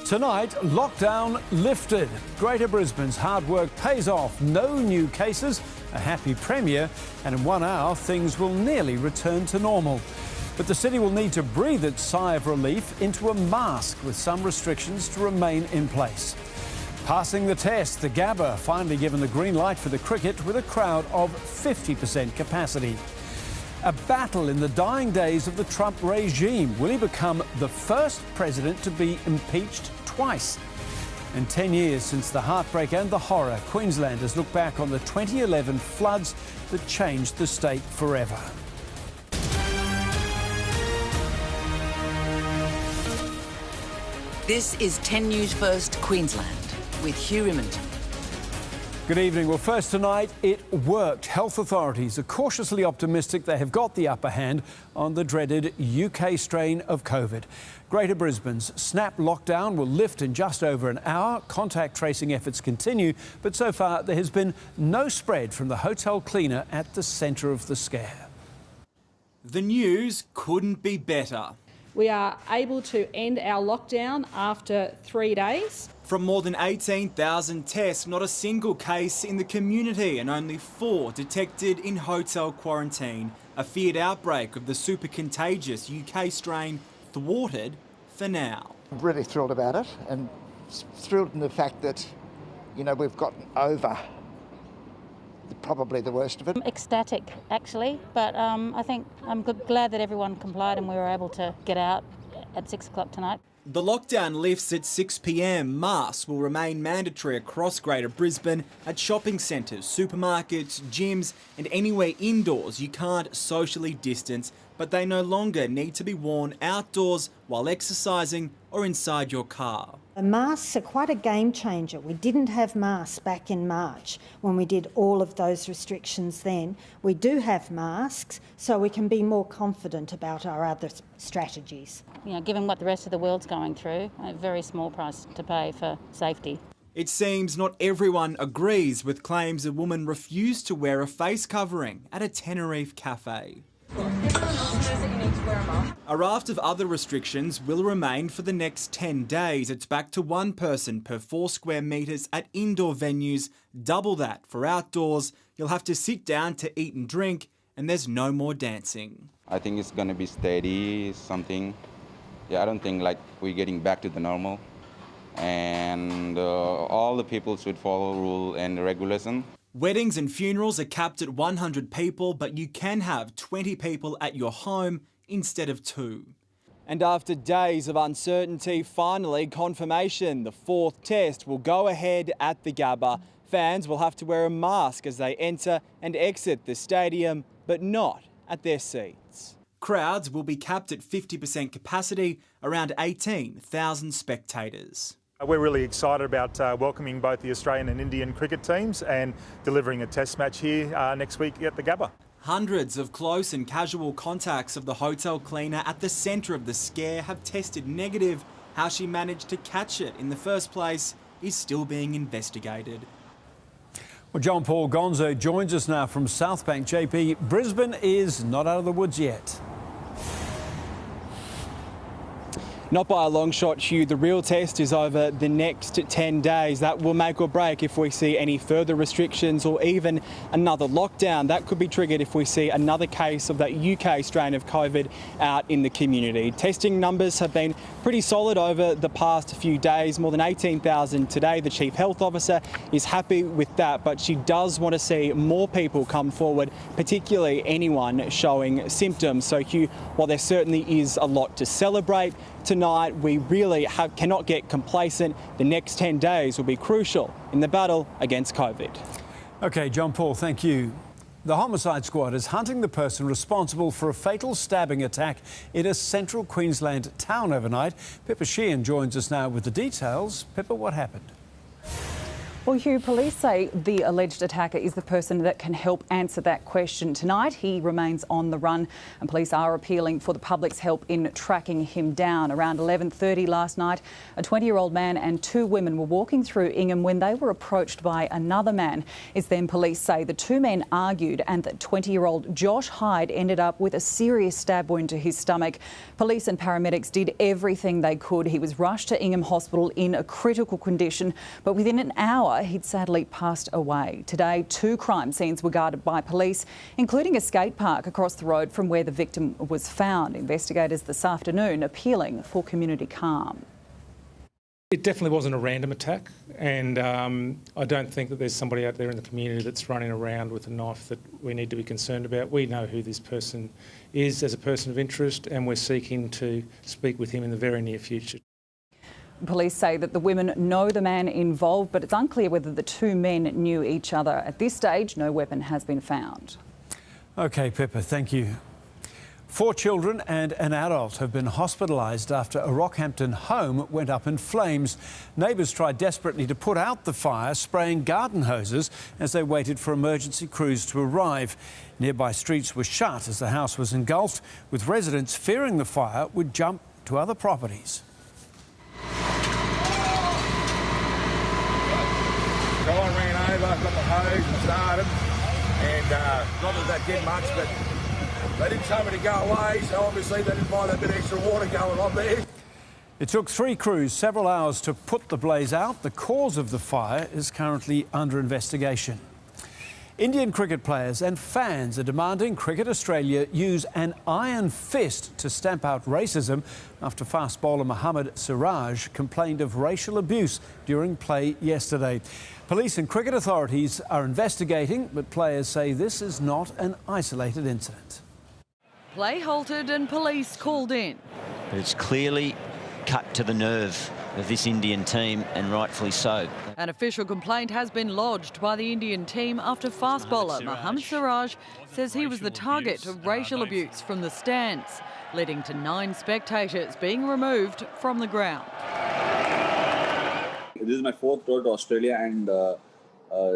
Tonight, lockdown lifted. Greater Brisbane's hard work pays off. No new cases, a happy premier, and in 1 hour, things will nearly return to normal. But the city will need to breathe its sigh of relief into a mask, with some restrictions to remain in place. Passing the test, the Gabba finally given the green light for the cricket with a crowd of 50% capacity. A battle in the dying days of the Trump regime. Will he become the first president to be impeached twice? In 10 years since the heartbreak and the horror, Queenslanders look back on the 2011 floods that changed the state forever. This is 10 News First Queensland with Hugh Riminton. Good evening. Well, first tonight, it worked. Health authorities are cautiously optimistic they have got the upper hand on the dreaded UK strain of COVID. Greater Brisbane's snap lockdown will lift in just over an hour. Contact tracing efforts continue, but so far there has been no spread from the hotel cleaner at the centre of the scare. The news couldn't be better. We are able to end our lockdown after 3 days. From more than 18,000 tests, not a single case in the community and only 4 detected in hotel quarantine. A feared outbreak of the super contagious UK strain thwarted for now. I'm really thrilled about it, and thrilled in the fact that, we've gotten over probably the worst of it. I'm ecstatic, actually, but I think I'm glad that everyone complied and we were able to get out at 6 o'clock tonight. The lockdown lifts at 6 p.m. Masks will remain mandatory across Greater Brisbane at shopping centres, supermarkets, gyms and anywhere indoors you can't socially distance, but they no longer need to be worn outdoors while exercising or inside your car. Masks are quite a game changer. We didn't have masks back in March when we did all of those restrictions then. We do have masks, so we can be more confident about our other strategies. Given what the rest of the world's going through, a very small price to pay for safety. It seems not everyone agrees with claims a woman refused to wear a face covering at a Tenerife cafe. A raft of other restrictions will remain for the next 10 days. It's back to 1 person per 4 square metres at indoor venues, double that for outdoors. You'll have to sit down to eat and drink, and there's no more dancing. I think it's going to be steady, something. I don't think we're getting back to the normal. And all the people should follow rule and regulation. Weddings and funerals are capped at 100 people, but you can have 20 people at your home instead of 2. And after days of uncertainty, finally confirmation. The 4th test will go ahead at the Gabba. Fans will have to wear a mask as they enter and exit the stadium, but not at their seats. Crowds will be capped at 50% capacity, around 18,000 spectators. We're really excited about welcoming both the Australian and Indian cricket teams and delivering a test match here next week at the Gabba. Hundreds of close and casual contacts of the hotel cleaner at the centre of the scare have tested negative. How she managed to catch it in the first place is still being investigated. Well, John Paul Gonzo joins us now from South Bank. JP, Brisbane is not out of the woods yet. Not by a long shot, Hugh. The real test is over the next 10 days. That will make or break if we see any further restrictions or even another lockdown. That could be triggered if we see another case of that UK strain of COVID out in the community. Testing numbers have been pretty solid over the past few days, more than 18,000 today. The Chief Health Officer is happy with that, but she does want to see more people come forward, particularly anyone showing symptoms. So, Hugh, while there certainly is a lot to celebrate, tonight we really cannot get complacent. The next 10 days will be crucial in the battle against COVID. OK, John Paul, thank you. The homicide squad is hunting the person responsible for a fatal stabbing attack in a central Queensland town overnight. Pippa Sheehan joins us now with the details. Pippa, what happened? Well, Hugh, police say the alleged attacker is the person that can help answer that question tonight. He remains on the run and police are appealing for the public's help in tracking him down. Around 11:30 last night, a 20-year-old man and two women were walking through Ingham when they were approached by another man. It's then police say the two men argued and that 20-year-old Josh Hyde ended up with a serious stab wound to his stomach. Police and paramedics did everything they could. He was rushed to Ingham Hospital in a critical condition, but within an hour he'd sadly passed away. Today, two crime scenes were guarded by police, including a skate park across the road from where the victim was found. Investigators this afternoon appealing for community calm. It definitely wasn't a random attack, and I don't think that there's somebody out there in the community that's running around with a knife that we need to be concerned about. We know who this person is as a person of interest, and we're seeking to speak with him in the very near future. Police say that the women know the man involved, but it's unclear whether the two men knew each other. At this stage, no weapon has been found. OK, Pippa, thank you. 4 children and an adult have been hospitalised after a Rockhampton home went up in flames. Neighbours tried desperately to put out the fire, spraying garden hoses as they waited for emergency crews to arrive. Nearby streets were shut as the house was engulfed, with residents fearing the fire would jump to other properties. Guy ran over, got the hose and started, and not that that did much, but they didn't tell me to go away, so obviously they didn't mind that bit of extra water going on there. It took 3 crews several hours to put the blaze out. The cause of the fire is currently under investigation. Indian cricket players and fans are demanding Cricket Australia use an iron fist to stamp out racism after fast bowler Mohammad Siraj complained of racial abuse during play yesterday. Police and cricket authorities are investigating, but players say this is not an isolated incident. Play halted and police called in. But it's clearly cut to the nerve of this Indian team, and rightfully so. An official complaint has been lodged by the Indian team after fast bowler Mohammad Siraj says he was the target of racial abuse from the stands, leading to 9 spectators being removed from the ground. This is my 4th tour to Australia, and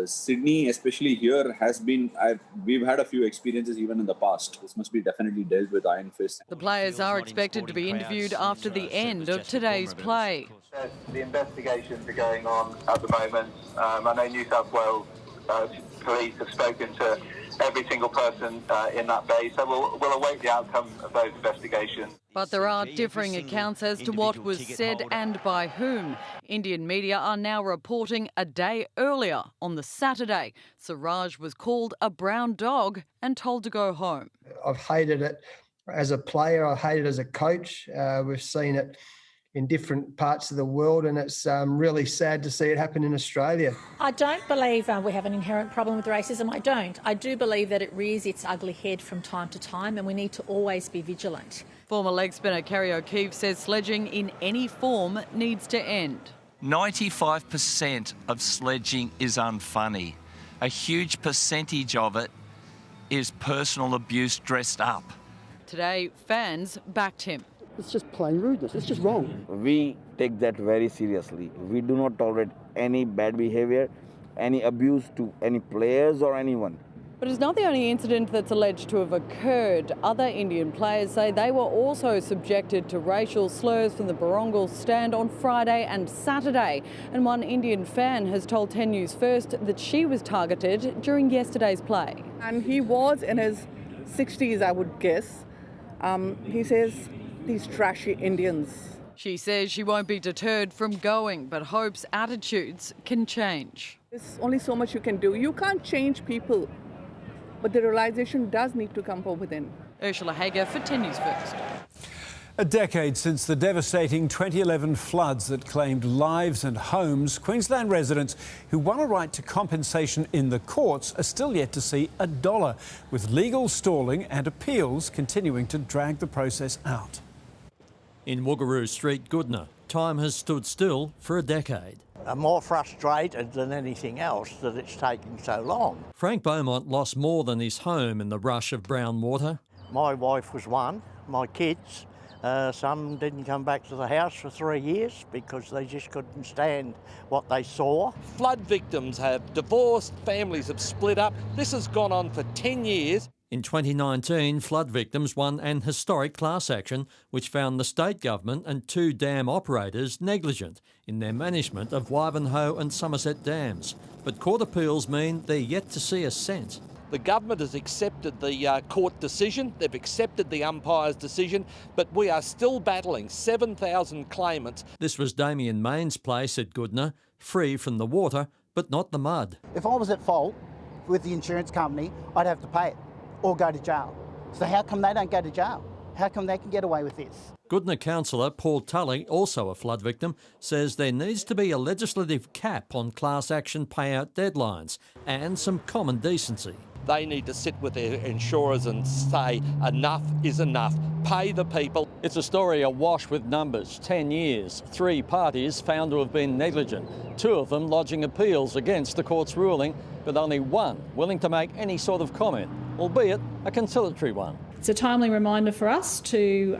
Sydney, especially here, has been. We've had a few experiences even in the past. This must be definitely dealt with iron fist. The players are expected to be interviewed after the end of today's play. The investigations are going on at the moment. I know New South Wales police have spoken to every single person in that bay, so we'll await the outcome of those investigations. But there are differing accounts as to what was said and by whom. Indian media are now reporting a day earlier, on the Saturday, Siraj was called a brown dog and told to go home. I've hated it as a player, I hate it as a coach. We've seen it in different parts of the world, and it's really sad to see it happen in Australia. I don't believe we have an inherent problem with racism. I don't. I do believe that it rears its ugly head from time to time, and we need to always be vigilant. Former leg spinner Kerry O'Keefe says sledging in any form needs to end. 95% of sledging is unfunny. A huge percentage of it is personal abuse dressed up. Today, fans backed him. It's just plain rudeness. It's just wrong. We take that very seriously. We do not tolerate any bad behaviour, any abuse to any players or anyone. But it's not the only incident that's alleged to have occurred. Other Indian players say they were also subjected to racial slurs from the Barongal stand on Friday and Saturday. And one Indian fan has told 10 News First that she was targeted during yesterday's play. And he was in his 60s, I would guess. He says, these trashy Indians. She says she won't be deterred from going, but hopes attitudes can change. There's only so much you can do. You can't change people, but the realisation does need to come from within. Ursula Hager for 10 News First. A decade since the devastating 2011 floods that claimed lives and homes, Queensland residents who won a right to compensation in the courts are still yet to see a dollar, with legal stalling and appeals continuing to drag the process out. In Woogaroo Street, Goodna, time has stood still for a decade. I'm more frustrated than anything else that it's taking so long. Frank Beaumont lost more than his home in the rush of brown water. My wife was one, my kids, Some didn't come back to the house for 3 years because they just couldn't stand what they saw. Flood victims have divorced, families have split up. This has gone on for 10 years. In 2019, flood victims won an historic class action which found the state government and 2 dam operators negligent in their management of Wivenhoe and Somerset dams. But court appeals mean they're yet to see a cent. The government has accepted the court decision, they've accepted the umpire's decision, but we are still battling 7,000 claimants. This was Damien Main's place at Goodna, free from the water but not the mud. If I was at fault with the insurance company, I'd have to pay it or go to jail. So how come they don't go to jail? How come they can get away with this? Goodna councillor Paul Tully, also a flood victim, says there needs to be a legislative cap on class action payout deadlines and some common decency. They need to sit with their insurers and say enough is enough. Pay the people. It's a story awash with numbers. 10 years, 3 parties found to have been negligent, 2 of them lodging appeals against the court's ruling, but only 1 willing to make any sort of comment, albeit a conciliatory one. It's a timely reminder for us to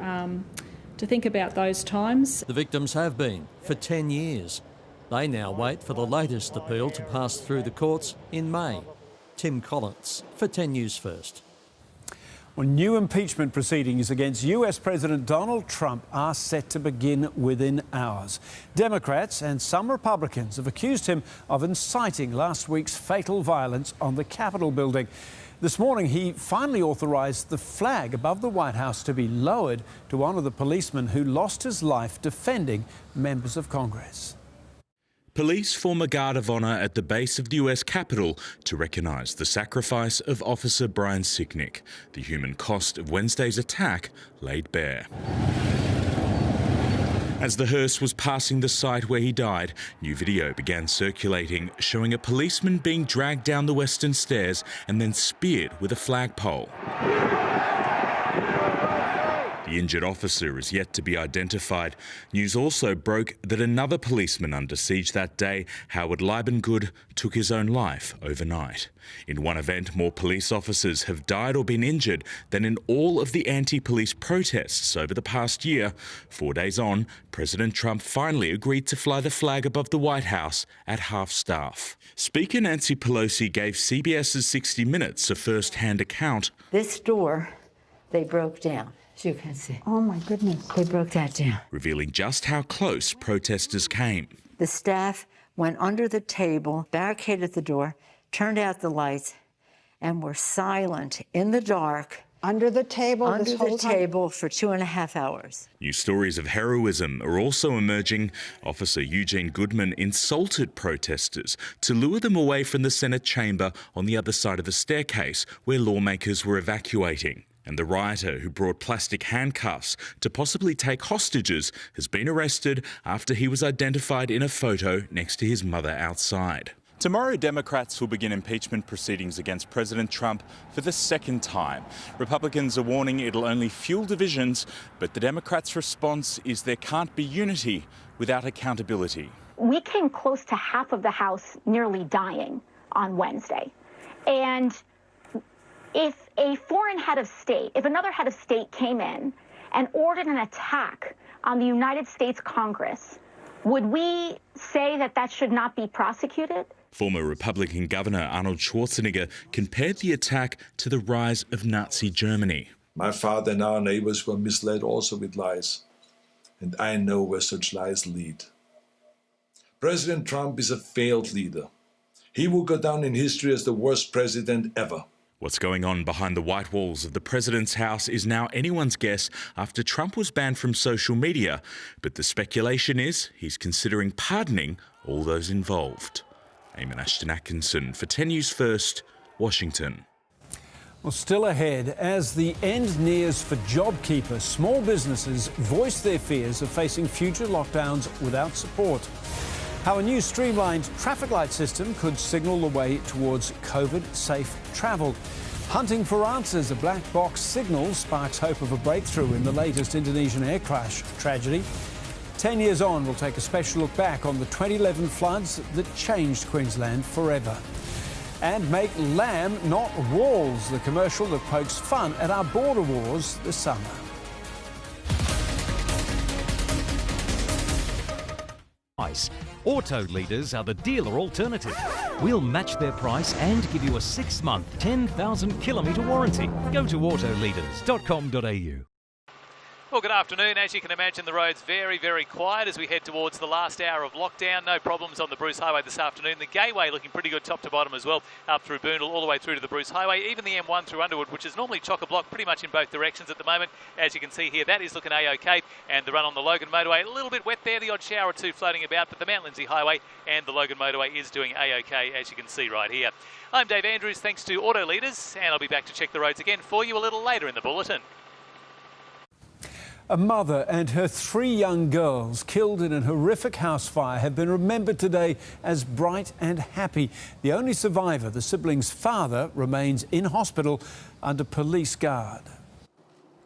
think about those times. The victims have been for 10 years. They now wait for the latest appeal to pass through the courts in May. Tim Collins for 10 News First. Well, new impeachment proceedings against US President Donald Trump are set to begin within hours. Democrats and some Republicans have accused him of inciting last week's fatal violence on the Capitol building. This morning, he finally authorised the flag above the White House to be lowered to honour the policeman who lost his life defending members of Congress. Police form a guard of honour at the base of the US Capitol to recognise the sacrifice of Officer Brian Sicknick, the human cost of Wednesday's attack laid bare. As the hearse was passing the site where he died, new video began circulating showing a policeman being dragged down the western stairs and then speared with a flagpole. The injured officer is yet to be identified. News also broke that another policeman under siege that day, Howard Liebengood, took his own life overnight. In one event, more police officers have died or been injured than in all of the anti-police protests over the past year. 4 days on, President Trump finally agreed to fly the flag above the White House at half-staff. Speaker Nancy Pelosi gave CBS's 60 Minutes a first-hand account. This door, they broke down. As you can see. Oh my goodness. They broke that down. Revealing just how close protesters came. The staff went under the table, barricaded the door, turned out the lights, and were silent in the dark. Under the table for 2.5 hours. New stories of heroism are also emerging. Officer Eugene Goodman insulted protesters to lure them away from the Senate chamber on the other side of the staircase where lawmakers were evacuating. And the rioter who brought plastic handcuffs to possibly take hostages has been arrested after he was identified in a photo next to his mother outside. Tomorrow, Democrats will begin impeachment proceedings against President Trump for the second time. Republicans are warning it'll only fuel divisions, but the Democrats' response is there can't be unity without accountability. We came close to half of the House nearly dying on Wednesday. And if a foreign head of state, if another head of state came in and ordered an attack on the United States Congress, would we say that that should not be prosecuted? Former Republican Governor Arnold Schwarzenegger compared the attack to the rise of Nazi Germany. My father and our neighbors were misled also with lies, and I know where such lies lead. President Trump is a failed leader. He will go down in history as the worst president ever. What's going on behind the white walls of the president's house is now anyone's guess after Trump was banned from social media. But the speculation is he's considering pardoning all those involved. Eamon Ashton-Atkinson for 10 News First, Washington. Well, still ahead, as the end nears for JobKeeper, small businesses voice their fears of facing future lockdowns without support. How a new streamlined traffic light system could signal the way towards COVID-safe travel. Hunting for answers, a black box signal sparks hope of a breakthrough in the latest Indonesian air crash tragedy. 10 years on, we'll take a special look back on the 2011 floods that changed Queensland forever. And make lamb, not walls, the commercial that pokes fun at our border wars this summer. price. Auto Leaders are the dealer alternative. We'll match their price and give you a 6-month, 10,000 kilometre warranty. Go to autoleaders.com.au. Well, good afternoon. As you can imagine, the road's very, very quiet as we head towards the last hour of lockdown. No problems on the Bruce Highway this afternoon. The Gateway looking pretty good top to bottom as well, up through Boondall all the way through to the Bruce Highway. Even the M1 through Underwood, which is normally chock-a-block pretty much in both directions at the moment. As you can see here, that is looking A-OK. And the run on the Logan Motorway, a little bit wet there, the odd shower or two floating about, but the Mount Lindsay Highway and the Logan Motorway is doing A-OK, as you can see right here. I'm Dave Andrews, thanks to Auto Leaders, and I'll be back to check the roads again for you a little later in the bulletin. A mother and her 3 young girls killed in a horrific house fire have been remembered today as bright and happy. The only survivor, the siblings' father, remains in hospital under police guard.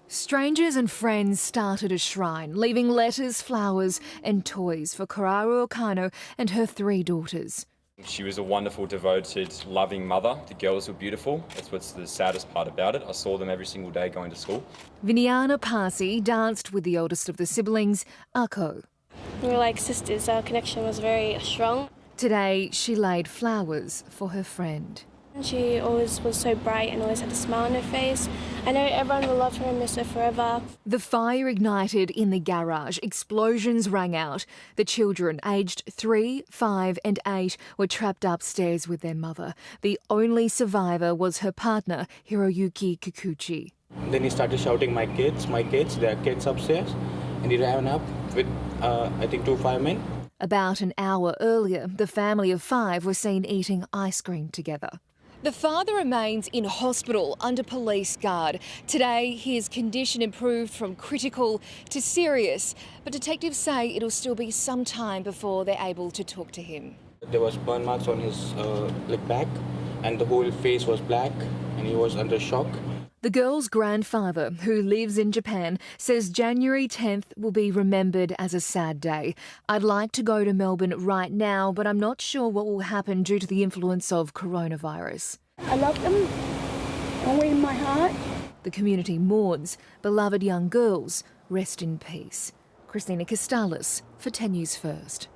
Strangers and friends started a shrine, leaving letters, flowers and toys for Kararu Okano and her 3 daughters. She was a wonderful, devoted, loving mother. The girls were beautiful. That's what's the saddest part about it. I saw them every single day going to school. Vinyana Parsi danced with the oldest of the siblings, Ako. We were like sisters. Our connection was very strong. Today, she laid flowers for her friend. She always was so bright and always had a smile on her face. I know everyone will love her and miss her forever. The fire ignited in the garage. Explosions rang out. The children, aged 3, 5 and 8, were trapped upstairs with their mother. The only survivor was her partner, Hiroyuki Kikuchi. Then he started shouting, my kids, there are kids upstairs. And he ran up with, I think, 2 firemen. About an hour earlier, the family of 5 were seen eating ice cream together. The father remains in hospital under police guard. Today, his condition improved from critical to serious, but detectives say it'll still be some time before they're able to talk to him. There was burn marks on his back, and the whole face was black, and he was under shock. The girl's grandfather, who lives in Japan, says January 10th will be remembered as a sad day. I'd like to go to Melbourne right now, but I'm not sure what will happen due to the influence of coronavirus. I love them, always in my heart. The community mourns. Beloved young girls, rest in peace. Christina Costalis for 10 News First.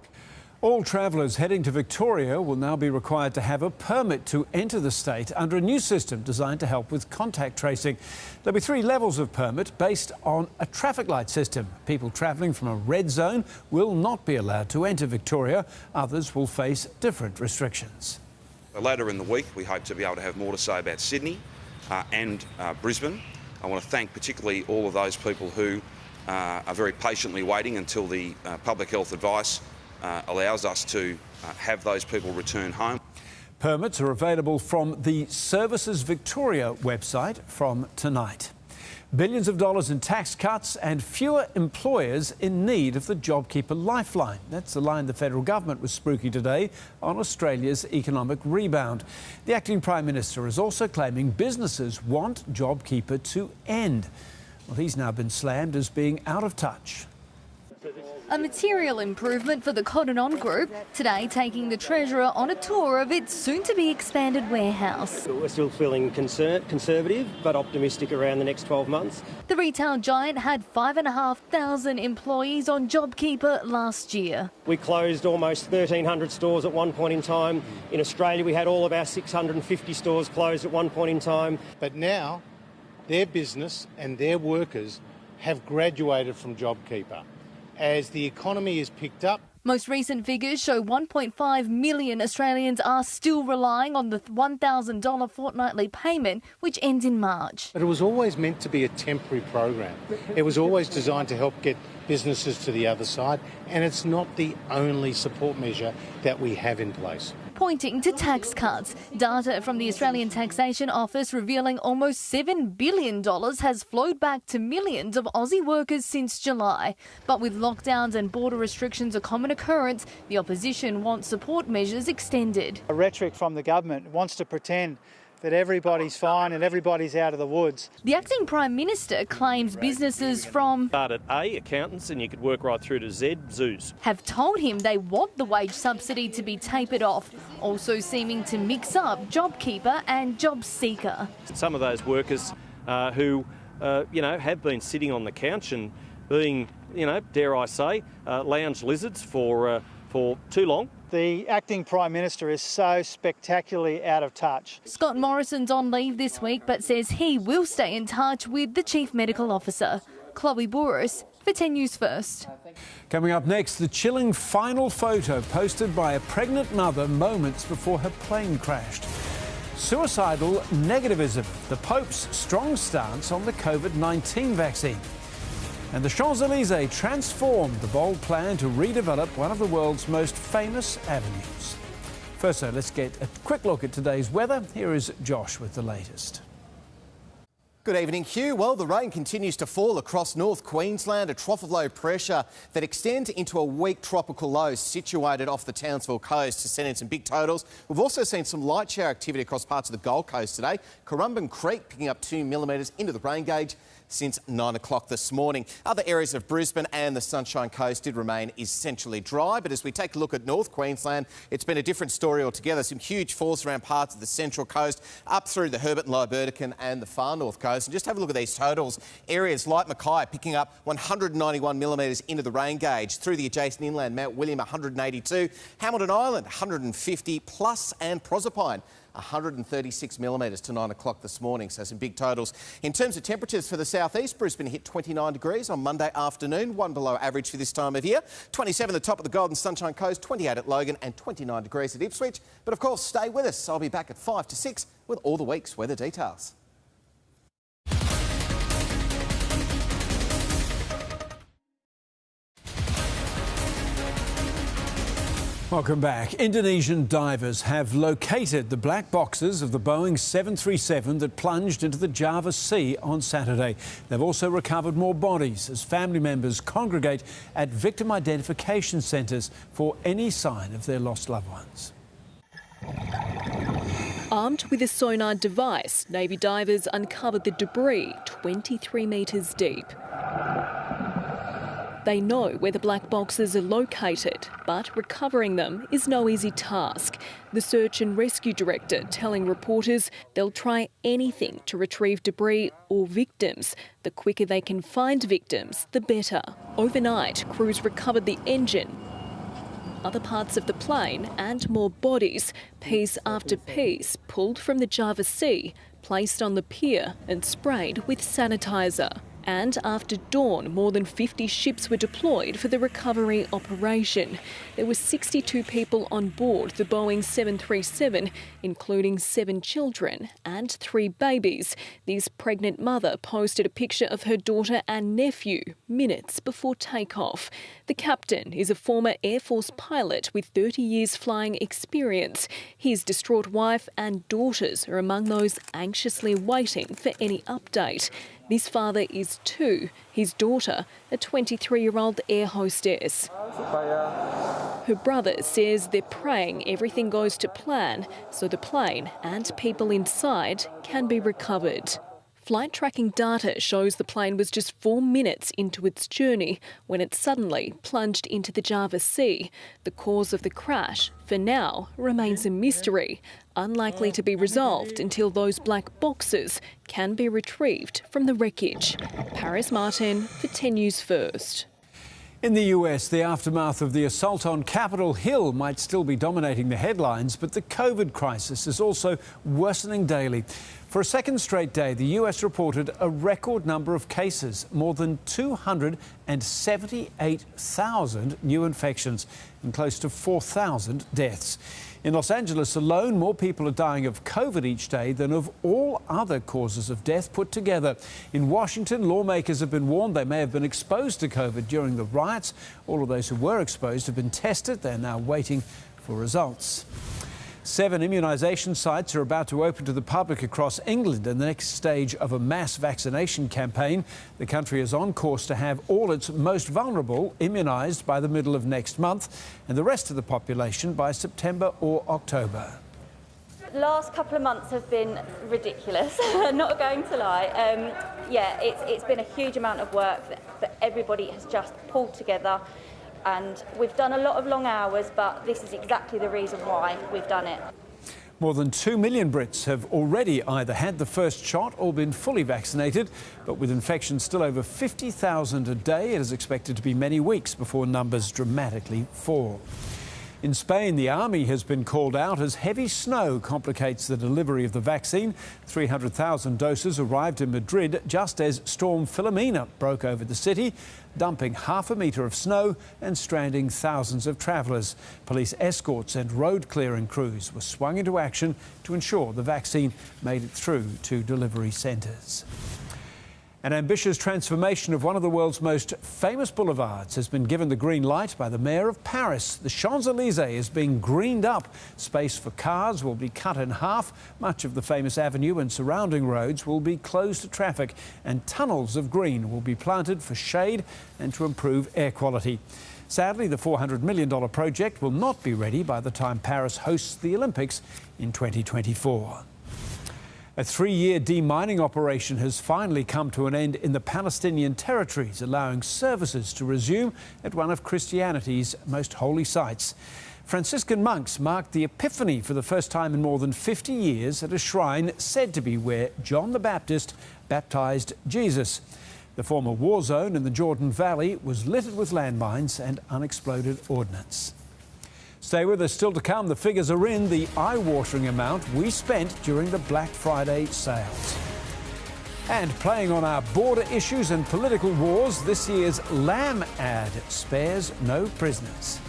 All travellers heading to Victoria will now be required to have a permit to enter the state under a new system designed to help with contact tracing. There'll be 3 levels of permit based on a traffic light system. People travelling from a red zone will not be allowed to enter Victoria. Others will face different restrictions. Later in the week, we hope to be able to have more to say about Sydney and Brisbane. I want to thank particularly all of those people who are very patiently waiting until the public health advice allows us to have those people return home. Permits are available from the Services Victoria website from tonight. Billions of dollars in tax cuts and fewer employers in need of the JobKeeper lifeline. That's the line the federal government was spruiking today on Australia's economic rebound. The acting Prime Minister is also claiming businesses want JobKeeper to end. Well, he's now been slammed as being out of touch. A material improvement for the Cotton On Group, today taking the Treasurer on a tour of its soon-to-be expanded warehouse. We're still feeling conservative but optimistic around the next 12 months. The retail giant had 5,500 employees on JobKeeper last year. We closed almost 1,300 stores at one point in time. In Australia, we had all of our 650 stores closed at one point in time. But now, their business and their workers have graduated from JobKeeper. As the economy is picked up. Most recent figures show 1.5 million Australians are still relying on the $1,000 fortnightly payment, which ends in March. But it was always meant to be a temporary program. It was always designed to help get businesses to the other side, and it's not the only support measure that we have in place. Pointing to tax cuts. Data from the Australian Taxation Office revealing almost $7 billion has flowed back to millions of Aussie workers since July. But with lockdowns and border restrictions a common occurrence, the opposition wants support measures extended. A rhetoric from the government wants to pretend that everybody's fine and everybody's out of the woods. The acting Prime Minister claims businesses from start at A, accountants, and you could work right through to Z, zoos, have told him they want the wage subsidy to be tapered off, also seeming to mix up JobKeeper and JobSeeker. Some of those workers who, have been sitting on the couch and being, dare I say, lounge lizards for for too long. The acting Prime Minister is so spectacularly out of touch. Scott Morrison's on leave this week but says he will stay in touch with the Chief Medical Officer. Chloe Boris for 10 News First. Coming up next, the chilling final photo posted by a pregnant mother moments before her plane crashed. Suicidal negativism, the Pope's strong stance on the COVID-19 vaccine. And the Champs-Élysées transformed the bold plan to redevelop one of the world's most famous avenues. First, though, let's get a quick look at today's weather. Here is Josh with the latest. Good evening, Hugh. Well, the rain continues to fall across North Queensland, a trough of low pressure that extends into a weak tropical low situated off the Townsville coast to send in some big totals. We've also seen some light shower activity across parts of the Gold Coast today. Currumbin Creek picking up 2 millimetres into the rain gauge since 9 o'clock this morning. Other areas of Brisbane and the Sunshine Coast did remain essentially dry, but as we take a look at North Queensland, it's been a different story altogether. Some huge falls around parts of the Central Coast, up through the Herbert and Libertican and the far North Coast. And just have a look at these totals. Areas like Mackay picking up 191 millimetres into the rain gauge, through the adjacent inland, Mount William 182, Hamilton Island 150 plus, and Proserpine 136 millimetres to 9 o'clock this morning, so some big totals. In terms of temperatures for the southeast, Brisbane hit 29 degrees on Monday afternoon, one below average for this time of year. 27 at the top of the Golden Sunshine Coast, 28 at Logan and 29 degrees at Ipswich. But of course, stay with us. I'll be back at 5 to 6 with all the week's weather details. Welcome back. Indonesian divers have located the black boxes of the Boeing 737 that plunged into the Java Sea on Saturday. They've also recovered more bodies as family members congregate at victim identification centres for any sign of their lost loved ones. Armed with a sonar device, Navy divers uncovered the debris 23 metres deep. They know where the black boxes are located, but recovering them is no easy task. The Search and Rescue Director telling reporters they'll try anything to retrieve debris or victims. The quicker they can find victims, the better. Overnight, crews recovered the engine, other parts of the plane and more bodies, piece after piece, pulled from the Java Sea, placed on the pier and sprayed with sanitizer. And after dawn, more than 50 ships were deployed for the recovery operation. There were 62 people on board the Boeing 737, including 7 children and 3 babies. This pregnant mother posted a picture of her daughter and nephew minutes before takeoff. The captain is a former Air Force pilot with 30 years flying experience. His distraught wife and daughters are among those anxiously waiting for any update. This father is 2, his daughter, a 23-year-old air hostess. Her brother says they're praying everything goes to plan so the plane and people inside can be recovered. Flight tracking data shows the plane was just 4 minutes into its journey when it suddenly plunged into the Java Sea. The cause of the crash, for now, remains a mystery, unlikely to be resolved until those black boxes can be retrieved from the wreckage. Paris Martin for 10 News First. In the US, the aftermath of the assault on Capitol Hill might still be dominating the headlines, but the COVID crisis is also worsening daily. For a second straight day, the US reported a record number of cases, more than 278,000 new infections and close to 4,000 deaths. In Los Angeles alone, more people are dying of COVID each day than of all other causes of death put together. In Washington, lawmakers have been warned they may have been exposed to COVID during the riots. All of those who were exposed have been tested. They're now waiting for results. 7 immunisation sites are about to open to the public across England in the next stage of a mass vaccination campaign. The country is on course to have all its most vulnerable immunised by the middle of next month and the rest of the population by September or October. The last couple of months have been ridiculous, not going to lie. It's been a huge amount of work that everybody has just pulled together. And we've done a lot of long hours, but this is exactly the reason why we've done it. More than 2 million Brits have already either had the first shot or been fully vaccinated. But with infections still over 50,000 a day, it is expected to be many weeks before numbers dramatically fall. In Spain, the army has been called out as heavy snow complicates the delivery of the vaccine. 300,000 doses arrived in Madrid just as Storm Filomena broke over the city, dumping half a metre of snow and stranding thousands of travellers. Police escorts and road clearing crews were swung into action to ensure the vaccine made it through to delivery centres. An ambitious transformation of one of the world's most famous boulevards has been given the green light by the mayor of Paris. The Champs-Élysées is being greened up. Space for cars will be cut in half. Much of the famous avenue and surrounding roads will be closed to traffic, and tunnels of green will be planted for shade and to improve air quality. Sadly, the $400 million project will not be ready by the time Paris hosts the Olympics in 2024. A 3-year demining operation has finally come to an end in the Palestinian territories, allowing services to resume at one of Christianity's most holy sites. Franciscan monks marked the Epiphany for the first time in more than 50 years at a shrine said to be where John the Baptist baptised Jesus. The former war zone in the Jordan Valley was littered with landmines and unexploded ordnance. Stay with us, still to come. The figures are in, the eye-watering amount we spent during the Black Friday sales. And playing on our border issues and political wars, this year's lamb ad spares no prisoners.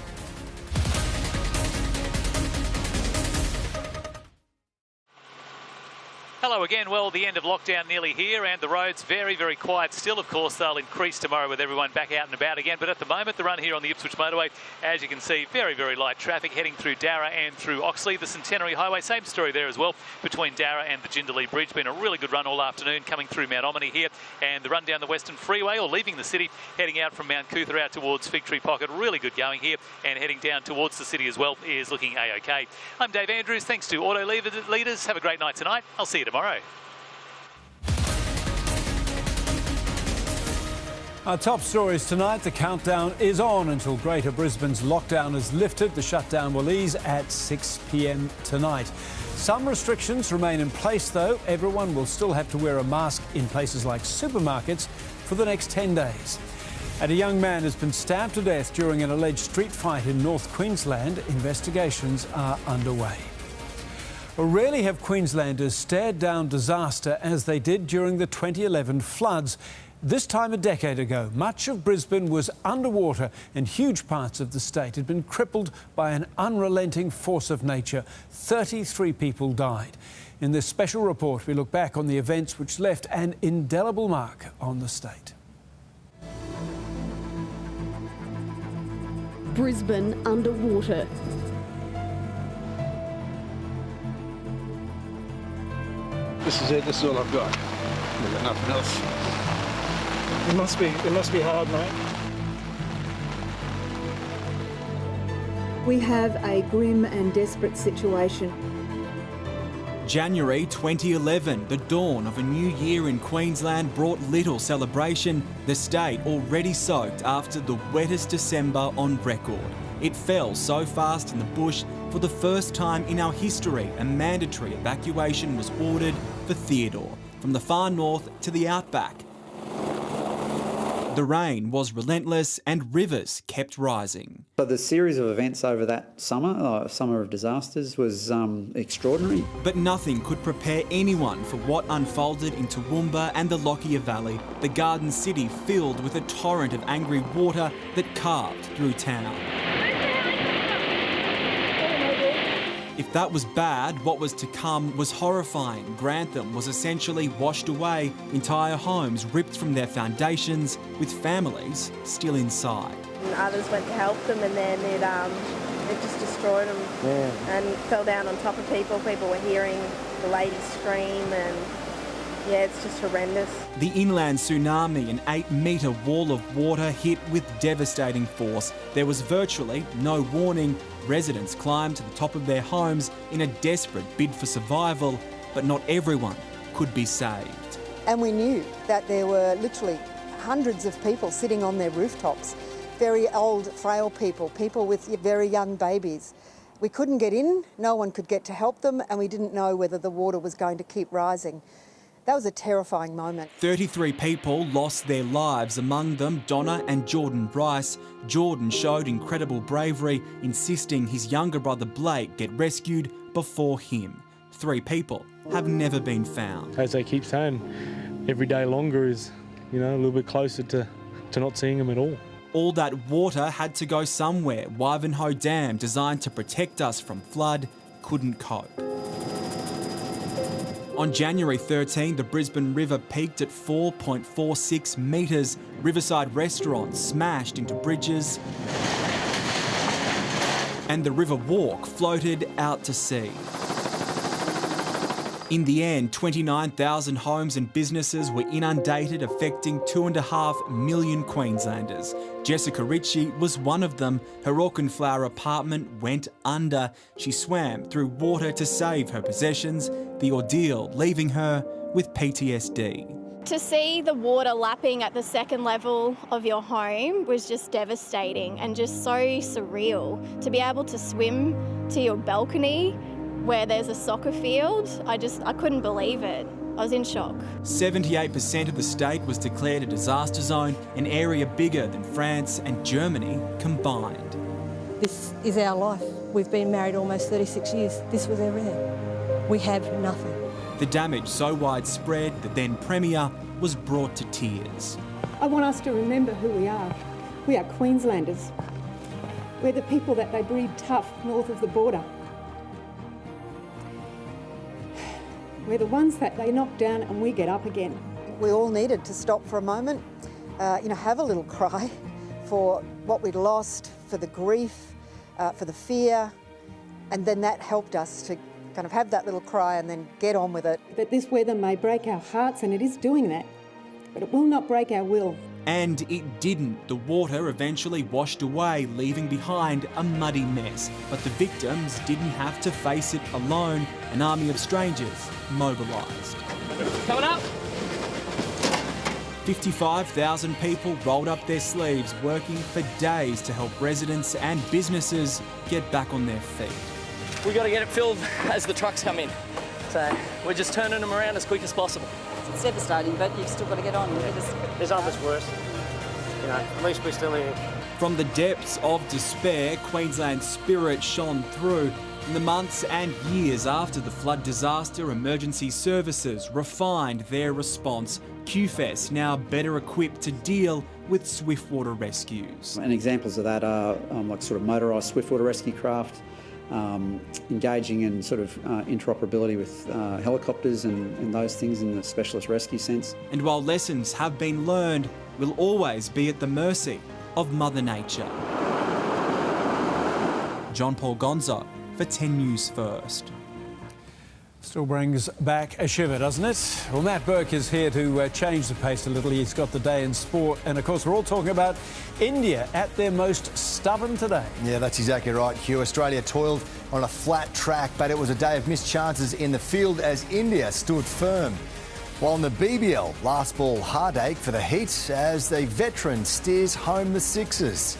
Hello again. Well, the end of lockdown nearly here and the roads very, very quiet still. Of course, they'll increase tomorrow with everyone back out and about again. But at the moment, the run here on the Ipswich motorway, as you can see, very, very light traffic heading through Darra and through Oxley. The Centenary Highway, same story there as well between Darra and the Jindalee Bridge. Been a really good run all afternoon coming through Mount Omni here. And the run down the Western Freeway or leaving the city, heading out from Mount Cootha out towards Fig Tree Pocket. Really good going here. And heading down towards the city as well is looking A-OK. I'm Dave Andrews. Thanks to Auto Leaders. Have a great night tonight. I'll see you tomorrow. Our top stories tonight. The countdown is on until Greater Brisbane's lockdown is lifted. The shutdown will ease at 6 p.m. tonight. Some restrictions remain in place, though. Everyone will still have to wear a mask in places like supermarkets for the next 10 days. And a young man has been stabbed to death during an alleged street fight in North Queensland. Investigations are underway. Well, rarely have Queenslanders stared down disaster as they did during the 2011 floods. This time a decade ago, much of Brisbane was underwater and huge parts of the state had been crippled by an unrelenting force of nature. 33 people died. In this special report, we look back on the events which left an indelible mark on the state. Brisbane underwater. This is it, this is all I've got. I've got nothing else. It must be hard, mate. We have a grim and desperate situation. January 2011, the dawn of a new year in Queensland brought little celebration. The state already soaked after the wettest December on record. It fell so fast in the bush, for the first time in our history, a mandatory evacuation was ordered for Theodore, from the far north to the outback. The rain was relentless and rivers kept rising. So the series of events over that summer of disasters, was extraordinary. But nothing could prepare anyone for what unfolded in Toowoomba and the Lockyer Valley, the Garden City filled with a torrent of angry water that carved through town. If that was bad, what was to come was horrifying. Grantham was essentially washed away, entire homes ripped from their foundations, with families still inside. And others went to help them, and then it just destroyed them and fell down on top of people. People were hearing the lady scream, and yeah, it's just horrendous. The inland tsunami, an 8-metre wall of water, hit with devastating force. There was virtually no warning. Residents climbed to the top of their homes in a desperate bid for survival, but not everyone could be saved. And we knew that there were literally hundreds of people sitting on their rooftops, very old, frail people, people with very young babies. We couldn't get in, no one could get to help them, and we didn't know whether the water was going to keep rising. That was a terrifying moment. 33 people lost their lives, among them Donna and Jordan Bryce. Jordan showed incredible bravery, insisting his younger brother Blake get rescued before him. 3 people have never been found. As they keep saying, every day longer is, a little bit closer to not seeing them at all. All that water had to go somewhere. Wivenhoe Dam, designed to protect us from flood, couldn't cope. On January 13, the Brisbane River peaked at 4.46 metres. Riverside restaurants smashed into bridges, and the River Walk floated out to sea. In the end, 29,000 homes and businesses were inundated, affecting 2.5 million Queenslanders. Jessica Ritchie was one of them. Her Auchenflower apartment went under. She swam through water to save her possessions, the ordeal leaving her with PTSD. To see the water lapping at the second level of your home was just devastating and just so surreal. To be able to swim to your balcony where there's a soccer field, I couldn't believe it. I was in shock. 78% of the state was declared a disaster zone, an area bigger than France and Germany combined. This is our life. We've been married almost 36 years. This was everything. We have nothing. The damage so widespread, the then Premier was brought to tears. I want us to remember who we are. We are Queenslanders. We're the people that they breed tough north of the border. We're the ones that they knock down and we get up again. We all needed to stop for a moment, have a little cry for what we'd lost, for the grief, for the fear, and then that helped us to kind of have that little cry and then get on with it. That this weather may break our hearts, and it is doing that, but it will not break our will. And it didn't. The water eventually washed away, leaving behind a muddy mess. But the victims didn't have to face it alone. An army of strangers mobilised. Coming up! 55,000 people rolled up their sleeves, working for days to help residents and businesses get back on their feet. We've got to get it filled as the trucks come in. So we're just turning them around as quick as possible. It's devastating, but you've still got to get on. There's not much worse. At least we're still here. From the depths of despair, Queensland's spirit shone through. In the months and years after the flood disaster, emergency services refined their response. QFES now better equipped to deal with swiftwater rescues. And examples of that are like sort of motorised swiftwater rescue craft, engaging in sort of interoperability with helicopters and those things in the specialist rescue sense. And while lessons have been learned, we'll always be at the mercy of Mother Nature. John Paul Gonzo for 10 News First. Still brings back a shiver, doesn't it? Well, Matt Burke is here to change the pace a little. He's got the day in sport. And, of course, we're all talking about India at their most stubborn today. Yeah, that's exactly right, Hugh. Australia toiled on a flat track, but it was a day of missed chances in the field as India stood firm. While in the BBL, last ball heartache for the Heat as the veteran steers home the Sixers.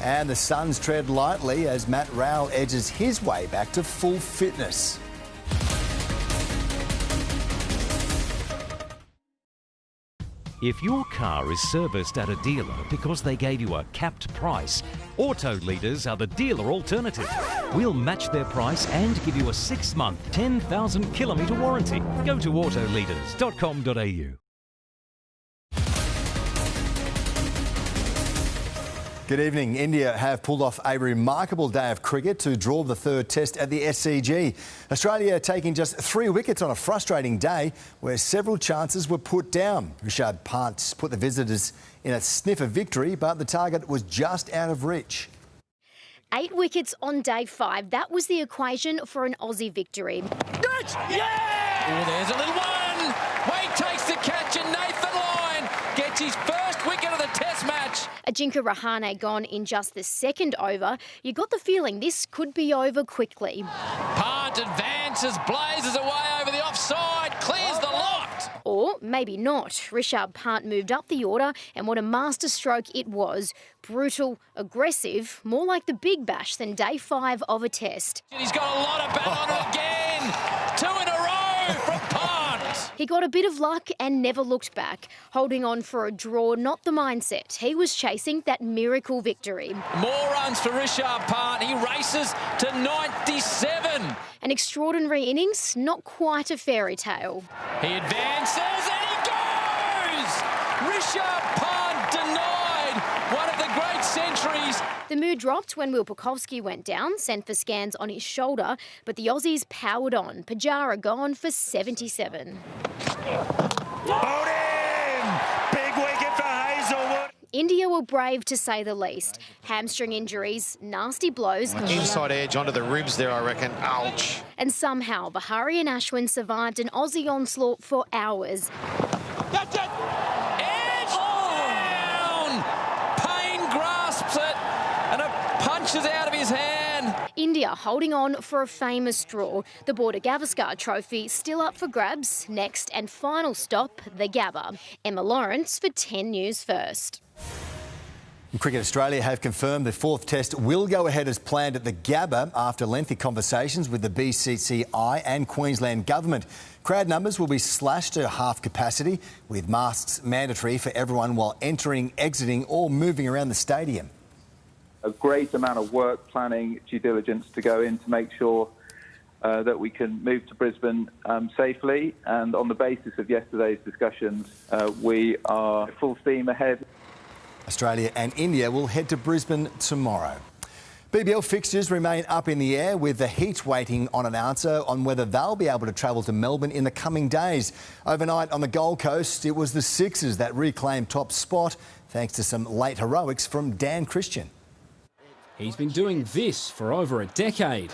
And the Suns tread lightly as Matt Rowell edges his way back to full fitness. If your car is serviced at a dealer because they gave you a capped price, Auto Leaders are the dealer alternative. We'll match their price and give you a 6-month, 10,000 kilometre warranty. Go to autoleaders.com.au. Good evening. India have pulled off a remarkable day of cricket to draw the third test at the SCG. Australia taking just 3 wickets on a frustrating day where several chances were put down. Rishabh Pant put the visitors in a sniff of victory, but the target was just out of reach. 8 wickets on day 5. That was the equation for an Aussie victory. Yeah! Oh, there's a little one. Wade takes the catch and Nathan Lyon gets his first wicket of the test match. Ajinkya Rahane gone in just the second over. You got the feeling this could be over quickly. Pant advances, blazes away over the offside, clears the lot. Or maybe not. Rishabh Pant moved up the order, and what a masterstroke it was. Brutal, aggressive, more like the Big Bash than day 5 of a test. He's got a lot of bat on it again. 2 in a row from Pant. He got a bit of luck and never looked back. Holding on for a draw, not the mindset. He was chasing that miracle victory. More runs for Richard Part. He races to 97. An extraordinary innings, not quite a fairy tale. He advances and he goes! Richard Part denied one of the great centuries. The mood dropped when Will Pukowski went down, sent for scans on his shoulder, but the Aussies powered on. Pajara gone for 77. Bowled in! Big wicket for Hazelwood. India were brave to say the least. Hamstring injuries, nasty blows. Inside edge onto the ribs there, I reckon. Ouch. And somehow Bahari and Ashwin survived an Aussie onslaught for hours. That's it! Edge down! Payne grasps it and it punches out of his hand. India holding on for a famous draw. The Border Gavaskar Trophy still up for grabs. Next and final stop, the Gabba. Emma Lawrence for 10 News First. Cricket Australia have confirmed the fourth test will go ahead as planned at the Gabba after lengthy conversations with the BCCI and Queensland government. Crowd numbers will be slashed to half capacity, with masks mandatory for everyone while entering, exiting or moving around the stadium. A great amount of work, planning, due diligence to go in to make sure that we can move to Brisbane safely. And on the basis of yesterday's discussions, we are full steam ahead. Australia and India will head to Brisbane tomorrow. BBL fixtures remain up in the air, with the Heat waiting on an answer on whether they'll be able to travel to Melbourne in the coming days. Overnight on the Gold Coast, it was the Sixers that reclaimed top spot thanks to some late heroics from Dan Christian. He's been doing this for over a decade.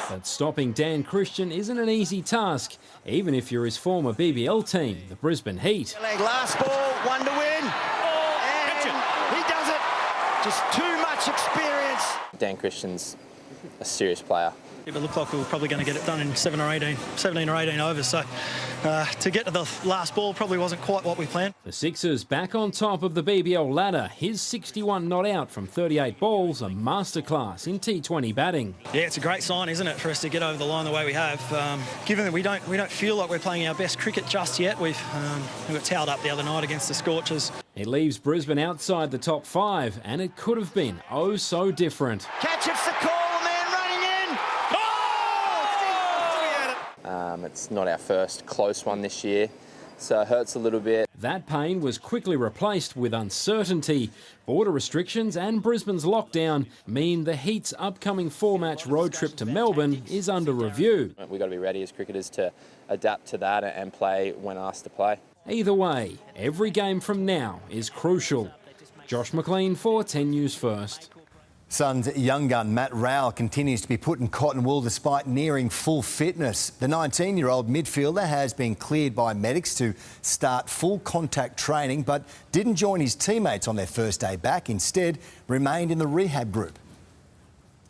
But stopping Dan Christian isn't an easy task, even if you're his former BBL team, the Brisbane Heat. Last ball, one to win. And he does it. Just too much experience. Dan Christian's a serious player. It looked like we were probably going to get it done in 17 or 18 overs, so to get to the last ball probably wasn't quite what we planned. The Sixers back on top of the BBL ladder. His 61 not out from 38 balls, a masterclass in T20 batting. Yeah, it's a great sign, isn't it, for us to get over the line the way we have. Given that we don't feel like we're playing our best cricket just yet, we got towed up the other night against the Scorchers. It leaves Brisbane outside the top 5, and it could have been oh so different. Catch it's the call. It's not our first close one this year, so it hurts a little bit. That pain was quickly replaced with uncertainty. Border restrictions and Brisbane's lockdown mean the Heat's upcoming 4-match road trip to Melbourne is under review. We've got to be ready as cricketers to adapt to that and play when asked to play. Either way, every game from now is crucial. Josh McLean for 10 News First. Suns young gun Matt Rowell continues to be put in cotton wool despite nearing full fitness. The 19-year-old midfielder has been cleared by medics to start full contact training, but didn't join his teammates on their first day back. Instead, remained in the rehab group.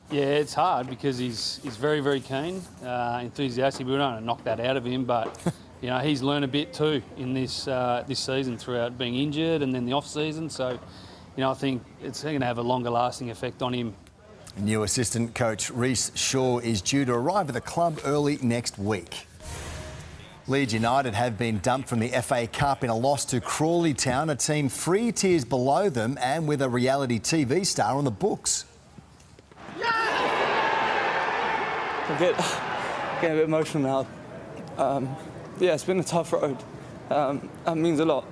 Yeah, it's hard because he's very, very keen, enthusiastic. We don't want to knock that out of him, but you know, he's learned a bit too in this season throughout being injured and then the off season. So, you know, I think it's going to have a longer lasting effect on him. New assistant coach Reece Shaw is due to arrive at the club early next week. Leeds United have been dumped from the FA Cup in a loss to Crawley Town, a team 3 tiers below them and with a reality TV star on the books. I'm getting a bit emotional now. Yeah, it's been a tough road. That means a lot.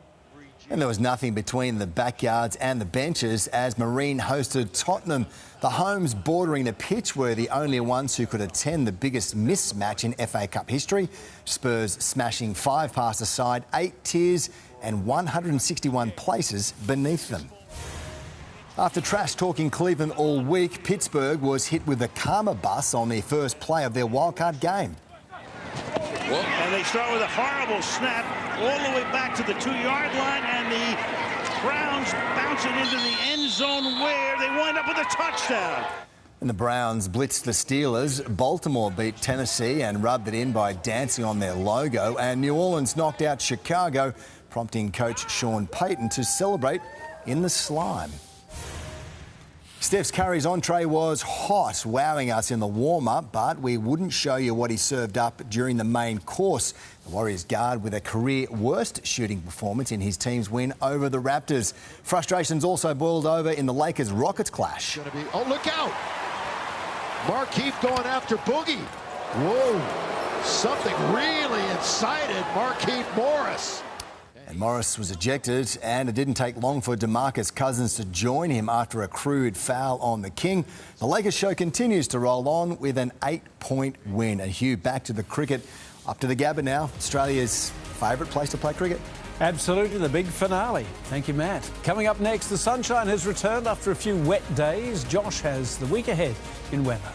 And there was nothing between the backyards and the benches as Marine hosted Tottenham. The homes bordering the pitch were the only ones who could attend the biggest mismatch in FA Cup history. Spurs smashing 5 past the side, 8 tiers and 161 places beneath them. After trash-talking Cleveland all week, Pittsburgh was hit with the karma bus on the first play of their wildcard game. And they start with a horrible snap all the way back to the 2-yard line, and the Browns bounce it into the end zone where they wind up with a touchdown. And the Browns blitzed the Steelers. Baltimore beat Tennessee and rubbed it in by dancing on their logo. And New Orleans knocked out Chicago, prompting coach Sean Payton to celebrate in the slime. Steph's Curry's entree was hot, wowing us in the warm-up, but we wouldn't show you what he served up during the main course. The Warriors guard with a career worst shooting performance in his team's win over the Raptors. Frustrations also boiled over in the Lakers-Rockets clash. Oh, look out! Markeith going after Boogie. Whoa, something really incited Markeith Morris. And Morris was ejected, and it didn't take long for DeMarcus Cousins to join him after a crude foul on the King. The Lakers show continues to roll on with an 8-point win. And Hugh, back to the cricket, up to the Gabba now, Australia's favourite place to play cricket. Absolutely, the big finale. Thank you, Matt. Coming up next, the sunshine has returned after a few wet days. Josh has the week ahead in weather.